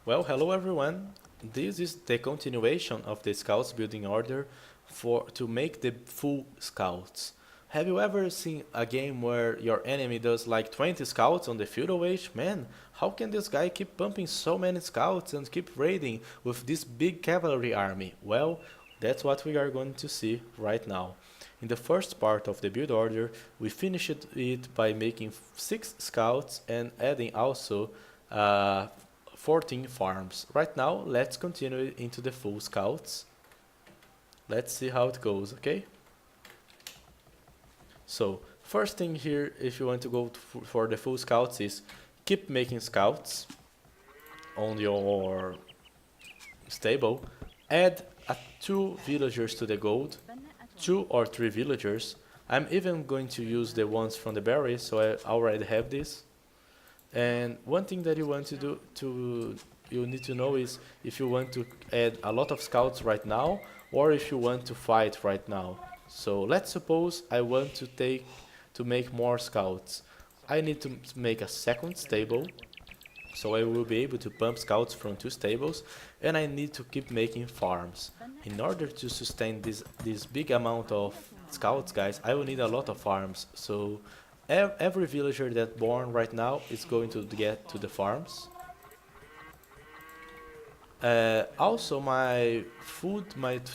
Well, hello everyone. This is the continuation of the Scouts building order to make the full Scouts. Have you ever seen a game where your enemy does like 20 Scouts on the field awage? Man, how can this guy keep pumping so many Scouts and keep raiding with this big cavalry army? Well, that's what we are going to see right now. In the first part of the build order, we finished it by making 6 Scouts and adding also uh, 14 farms. Right now, let's continue into the full scouts. Let's see how it goes, okay? So, first thing here, if you want to go for the full scouts is keep making scouts on your stable. Add 2 villagers to the gold, 2 or 3 villagers. I'm even going to use the ones from the berries, so I already have this. And one thing that you want to do you need to know is if you want to add a lot of scouts right now or if you want to fight right now. So let's suppose I want to make more scouts. I need to make a second stable, so I will be able to pump scouts from 2 stables, and I need to keep making farms. In order to sustain this big amount of scouts, guys, I will need a lot of farms. So every villager that's born right now is going to get to the farms. Also, my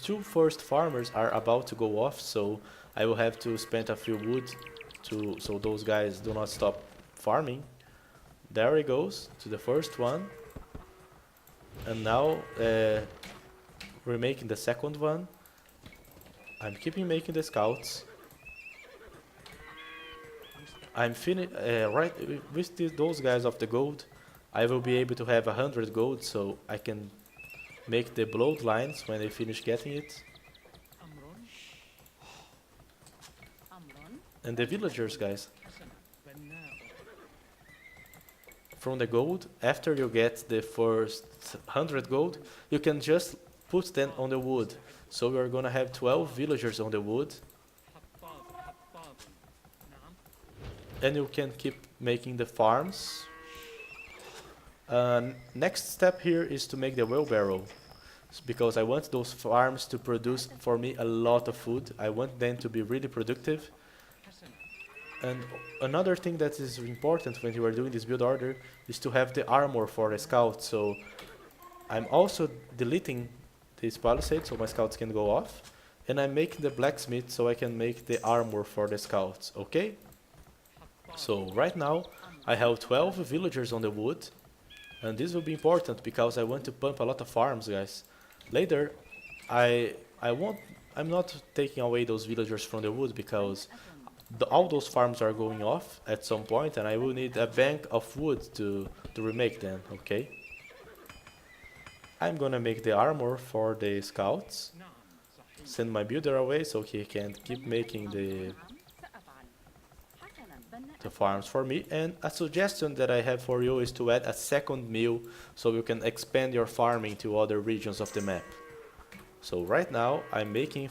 2 first farmers are about to go off, so I will have to spend a few wood so those guys do not stop farming. There he goes to the first one, and now we're making the second one. I'm keeping making the scouts. I'm finished right with those guys of the gold. I will be able to have 100 gold, so I can make the bloodlines when I finish getting it. And the villagers, guys. From the gold, after you get the first 100 gold, you can just put them on the wood. So we are gonna have 12 villagers on the wood. And you can keep making the farms. Next step here is to make the wheelbarrow, because I want those farms to produce for me a lot of food. I want them to be really productive. And another thing that is important when you are doing this build order is to have the armor for the scout. So I'm also deleting this palisade so my scouts can go off, and I'm making the blacksmith so I can make the armor for the scouts, okay? So right now I have 12 villagers on the wood, and this will be important because I want to pump a lot of farms, guys. Later I'm not taking away those villagers from the wood because all those farms are going off at some point, and I will need a bank of wood to remake them, okay? I'm gonna make the armor for the scouts, send my builder away so he can keep making the farms for me. And a suggestion that I have for you is to add a second mill so you can expand your farming to other regions of the map. So right now I'm making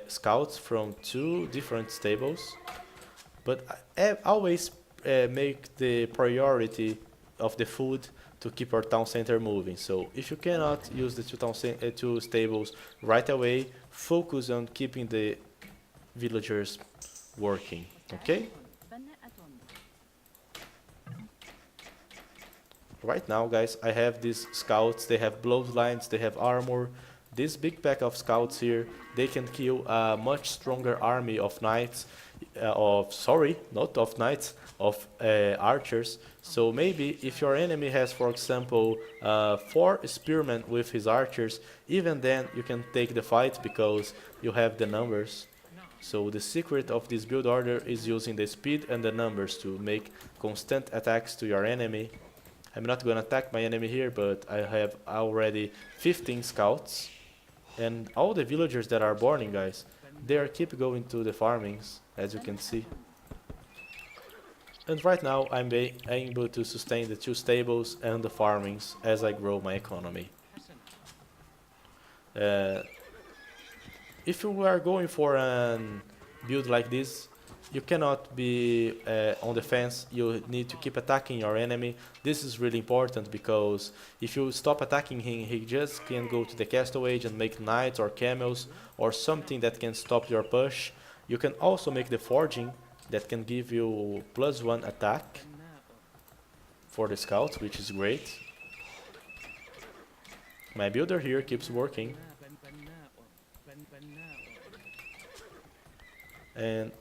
scouts from 2 different stables, but I always make the priority of the food to keep our town center moving. So if you cannot use the 2 stables right away, focus on keeping the villagers working, okay? Right now, guys, I have these scouts. They have bloodlines, they have armor. This big pack of scouts here, they can kill a much stronger army of knights, not of knights, of archers. So maybe if your enemy has, for example, 4 spearmen with his archers, even then you can take the fight because you have the numbers. So the secret of this build order is using the speed and the numbers to make constant attacks to your enemy. I'm not gonna attack my enemy here, but I have already 15 scouts. And all the villagers that are born, guys, they are keep going to the farmings, as you can see. And right now I'm able to sustain the 2 stables and the farmings as I grow my economy. If you are going for a build like this, You cannot be on defense. You need to keep attacking your enemy. This is really important because if you stop attacking him, he just can go to the castle age and make knights or camels or something that can stop your push. You can also make the forging that can give you +1 attack for the scouts, which is great. My builder here keeps working. And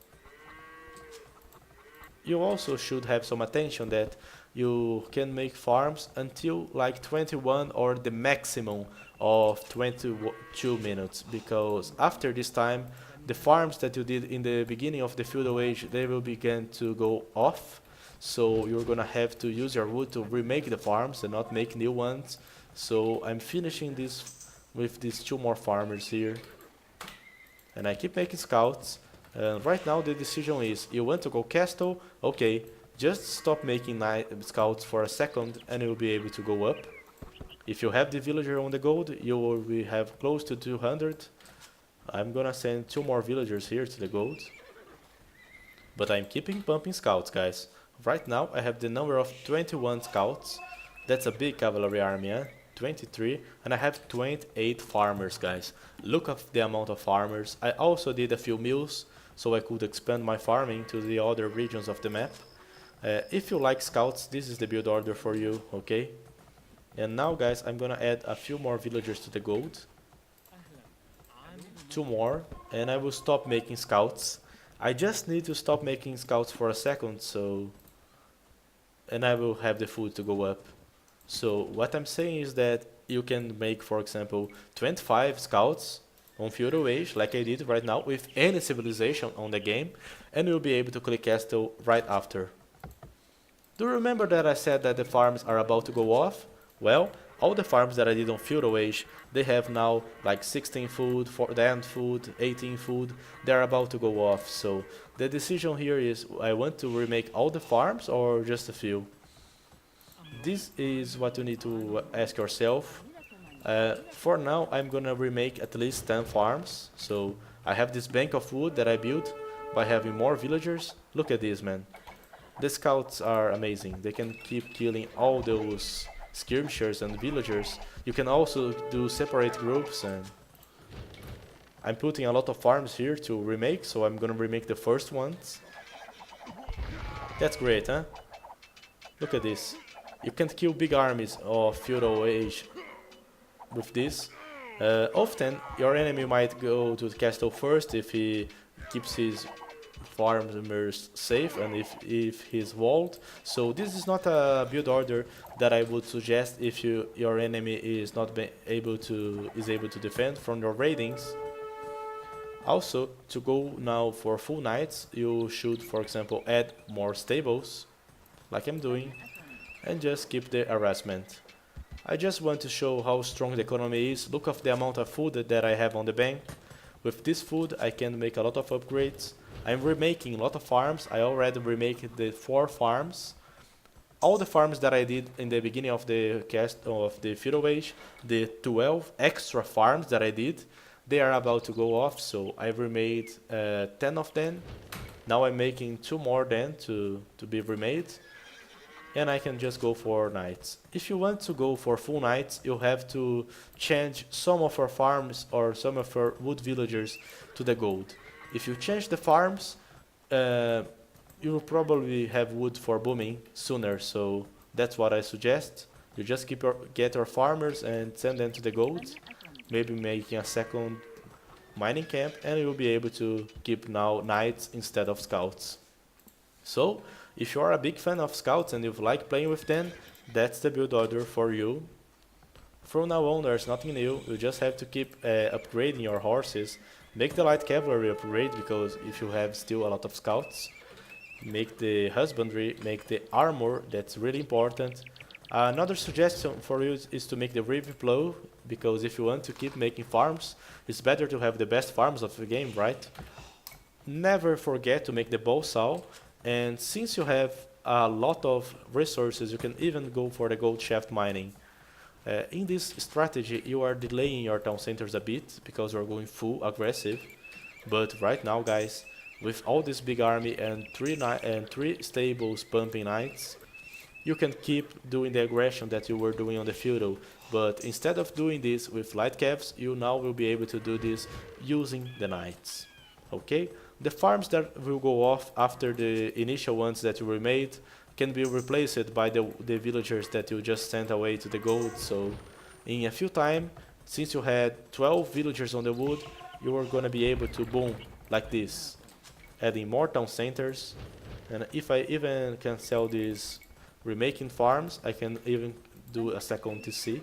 you also should have some attention that you can make farms until like 21 or the maximum of 22 minutes, because after this time the farms that you did in the beginning of the feudal age, they will begin to go off, so you're gonna have to use your wood to remake the farms and not make new ones. So I'm finishing this with these 2 more farmers here, and I keep making scouts. Right now the decision is, you want to go castle? Okay, just stop making scouts for a second and you'll be able to go up. If you have the villager on the gold, you will have close to 200. I'm gonna send 2 more villagers here to the gold. But I'm keeping pumping scouts, guys. Right now I have the number of 21 scouts. That's a big cavalry army, eh? 23, and I have 28 farmers, guys. Look at the amount of farmers. I also did a few mills, so I could expand my farming to the other regions of the map. If you like scouts, this is the build order for you, okay? And now, guys, I'm gonna add a few more villagers to the gold. 2 more, and I will stop making scouts. I just need to stop making scouts for a second, so... and I will have the food to go up. So what I'm saying is that you can make, for example, 25 scouts on feudal age, like I did right now, with any civilization on the game, and you'll be able to click castle right after. Do you remember that I said that the farms are about to go off? Well, all the farms that I did on feudal age, they have now like 16 food, 10 food, 18 food, they're about to go off. So the decision here is, I want to remake all the farms or just a few? This is what you need to ask yourself. For now, I'm gonna remake at least 10 farms. So I have this bank of wood that I built by having more villagers. Look at this, man. The scouts are amazing. They can keep killing all those skirmishers and villagers. You can also do separate groups, and I'm putting a lot of farms here to remake, so I'm gonna remake the first ones. That's great, huh? Look at this. You can kill big armies of feudal age with this. Often your enemy might go to the castle first if he keeps his farmers safe and if he's walled. So this is not a build order that I would suggest if your enemy is not able to defend from your raidings. Also, to go now for full knights, you should, for example, add more stables, like I'm doing, and just keep the harassment. I just want to show how strong the economy is. Look at the amount of food that I have on the bank. With this food I can make a lot of upgrades. I'm remaking a lot of farms. I already remade the 4 farms. All the farms that I did in the beginning of the feudal age, the 12 extra farms that I did, they are about to go off, so I remade 10 of them. Now I'm making 2 more then to be remade. And I can just go for knights. If you want to go for full knights, you have to change some of your farms or some of your wood villagers to the gold. If you change the farms, you will probably have wood for booming sooner, so that's what I suggest. You just get your farmers and send them to the gold, maybe making a second mining camp, and you will be able to keep now knights instead of scouts. So, if you are a big fan of scouts and you like playing with them, that's the build order for you. From now on, there's nothing new. You just have to keep upgrading your horses. Make the light cavalry upgrade, because if you have still a lot of scouts. Make the husbandry, make the armor, that's really important. Another suggestion for you is to make the river plow, because if you want to keep making farms, it's better to have the best farms of the game, right? Never forget to make the bow saw. And since you have a lot of resources, you can even go for the gold shaft mining. In this strategy, you are delaying your town centers a bit because you are going full aggressive. But right now, guys, with all this big army and three stables pumping knights, you can keep doing the aggression that you were doing on the feudal, but instead of doing this with light calves, you now will be able to do this using the knights. Okay? The farms that will go off after the initial ones that you remade can be replaced by the villagers that you just sent away to the gold. So in a few time, since you had 12 villagers on the wood, you are gonna be able to boom like this, adding more town centers. And if I even can sell these remaking farms, I can even do a second TC.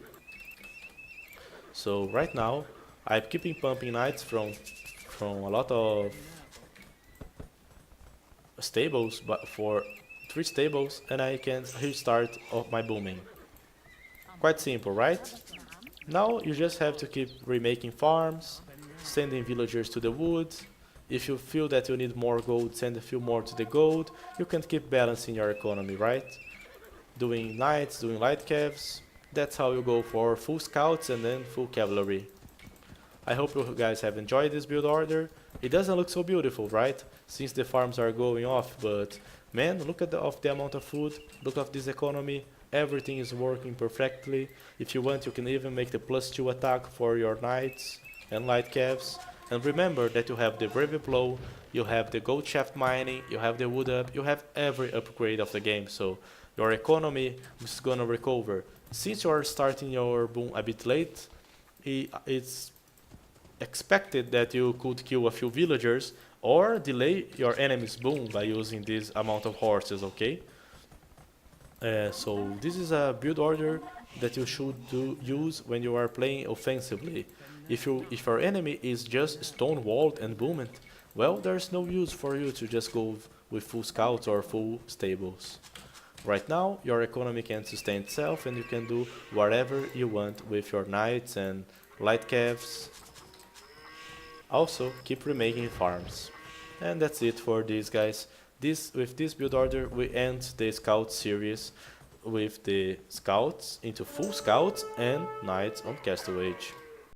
So right now I'm keeping pumping knights from a lot of stables, but for 3 stables, and I can restart of my booming. Quite simple, right? Now you just have to keep remaking farms, sending villagers to the woods. If you feel that you need more gold, send a few more to the gold. You can keep balancing your economy, right? Doing knights, doing light calves. That's how you go for full scouts and then full cavalry. I hope you guys have enjoyed this build order. It doesn't look so beautiful, right? Since the farms are going off, but man, look at the amount of food, look at this economy, everything is working perfectly. If you want, you can even make the +2 attack for your knights and light calves. And remember that you have the brave blow, you have the gold shaft mining, you have the wood up, you have every upgrade of the game, so your economy is gonna recover. Since you are starting your boom a bit late, it's expected that you could kill a few villagers or delay your enemy's boom by using this amount of horses, okay? So this is a build order that you should use when you are playing offensively. If your enemy is just stone walled and boomed, well, there's no use for you to just go with full scouts or full stables. Right now, your economy can sustain itself and you can do whatever you want with your knights and light calves. Also, keep remaking farms. And that's it for this, guys. With this build order, we end the scout series with the scouts into full scouts and knights on Castle Age.